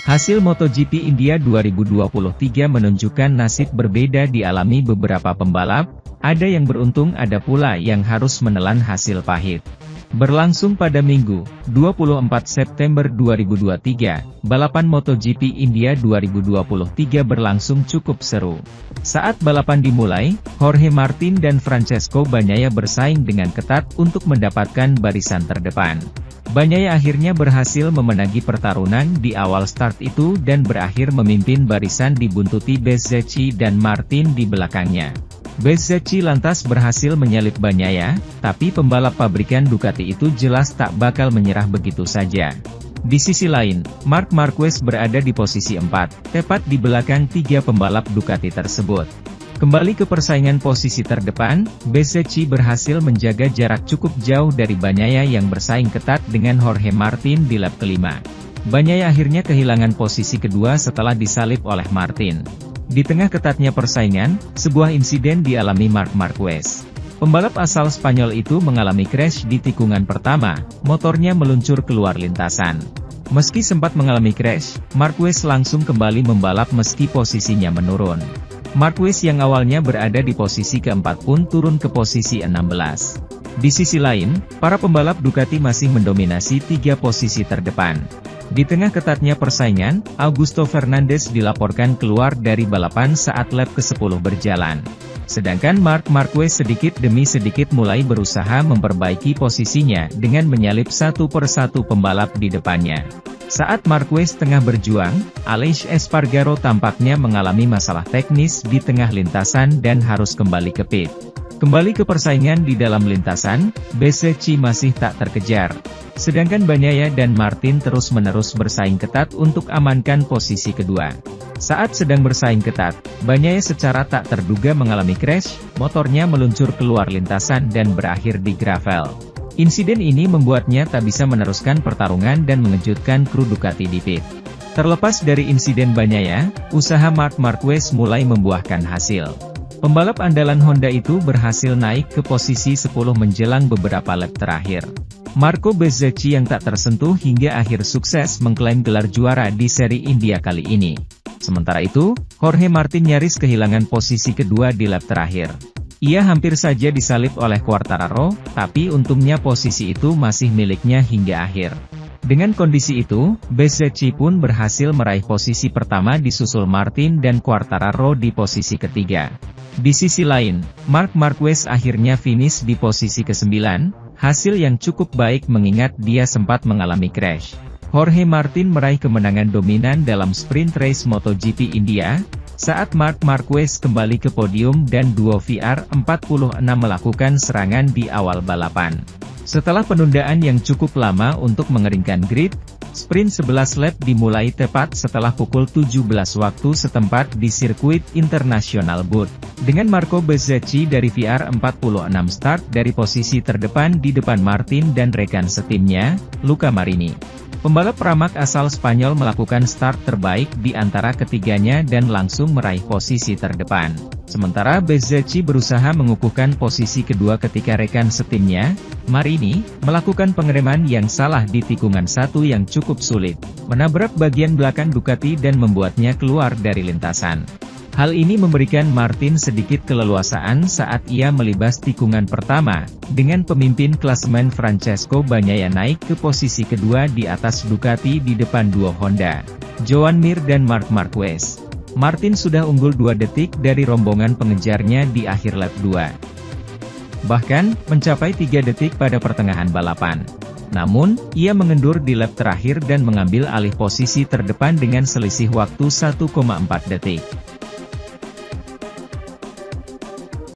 Hasil MotoGP India 2023 menunjukkan nasib berbeda dialami beberapa pembalap, ada yang beruntung ada pula yang harus menelan hasil pahit. Berlangsung pada Minggu, 24 September 2023, balapan MotoGP India 2023 berlangsung cukup seru. Saat balapan dimulai, Jorge Martin dan Francesco Bagnaia bersaing dengan ketat untuk mendapatkan barisan terdepan. Bagnaia akhirnya berhasil memenangi pertarungan di awal start itu dan berakhir memimpin barisan dibuntuti Bezzecchi dan Martin di belakangnya. Bezzecchi lantas berhasil menyalip Bagnaia, tapi pembalap pabrikan Ducati itu jelas tak bakal menyerah begitu saja. Di sisi lain, Marc Marquez berada di posisi 4, tepat di belakang 3 pembalap Ducati tersebut. Kembali ke persaingan posisi terdepan, Bezzecchi berhasil menjaga jarak cukup jauh dari Bagnaia yang bersaing ketat dengan Jorge Martin di lap kelima. Bagnaia akhirnya kehilangan posisi kedua setelah disalip oleh Martin. Di tengah ketatnya persaingan, sebuah insiden dialami Marc Marquez. Pembalap asal Spanyol itu mengalami crash di tikungan pertama, motornya meluncur keluar lintasan. Meski sempat mengalami crash, Marquez langsung kembali membalap meski posisinya menurun. Marquez yang awalnya berada di posisi keempat pun turun ke posisi 16. Di sisi lain, para pembalap Ducati masih mendominasi 3 posisi terdepan. Di tengah ketatnya persaingan, Augusto Fernandez dilaporkan keluar dari balapan saat lap ke-10 berjalan. Sedangkan Marc Marquez sedikit demi sedikit mulai berusaha memperbaiki posisinya dengan menyalip satu persatu pembalap di depannya. Saat Marquez tengah berjuang, Aleix Espargaro tampaknya mengalami masalah teknis di tengah lintasan dan harus kembali ke pit. Kembali ke persaingan di dalam lintasan, Bezzecchi masih tak terkejar. Sedangkan Bagnaia dan Martin terus-menerus bersaing ketat untuk amankan posisi kedua. Saat sedang bersaing ketat, Bagnaia secara tak terduga mengalami crash, motornya meluncur keluar lintasan dan berakhir di gravel. Insiden ini membuatnya tak bisa meneruskan pertarungan dan mengejutkan kru Ducati di pit. Terlepas dari insiden Bagnaia, usaha Marc Marquez mulai membuahkan hasil. Pembalap andalan Honda itu berhasil naik ke posisi 10 menjelang beberapa lap terakhir. Marco Bezzecchi yang tak tersentuh hingga akhir sukses mengklaim gelar juara di seri India kali ini. Sementara itu, Jorge Martin nyaris kehilangan posisi kedua di lap terakhir. Ia hampir saja disalip oleh Quartararo, tapi untungnya posisi itu masih miliknya hingga akhir. Dengan kondisi itu, Bezzecchi pun berhasil meraih posisi pertama disusul Martin dan Quartararo di posisi ketiga. Di sisi lain, Marc Marquez akhirnya finish di posisi ke-9, hasil yang cukup baik mengingat dia sempat mengalami crash. Jorge Martin meraih kemenangan dominan dalam sprint race MotoGP India, saat Marc Marquez kembali ke podium dan duo VR46 melakukan serangan di awal balapan. Setelah penundaan yang cukup lama untuk mengeringkan grid, sprint 11 lap dimulai tepat setelah pukul 17 waktu setempat di sirkuit internasional Bud. Dengan Marco Bezzecchi dari VR46 start dari posisi terdepan di depan Martin dan rekan setimnya, Luca Marini. Pembalap Pramac asal Spanyol melakukan start terbaik di antara ketiganya dan langsung meraih posisi terdepan. Sementara Bezzecchi berusaha mengukuhkan posisi kedua ketika rekan setimnya, Marini, melakukan pengereman yang salah di tikungan satu yang cukup sulit, menabrak bagian belakang Ducati dan membuatnya keluar dari lintasan. Hal ini memberikan Martin sedikit keleluasaan saat ia melibas tikungan pertama, dengan pemimpin klasemen Francesco Bagnaia naik ke posisi kedua di atas Ducati di depan duo Honda, Joan Mir dan Marc Marquez. Martin sudah unggul 2 detik dari rombongan pengejarnya di akhir lap 2. Bahkan, mencapai 3 detik pada pertengahan balapan. Namun, ia mengendur di lap terakhir dan mengambil alih posisi terdepan dengan selisih waktu 1,4 detik.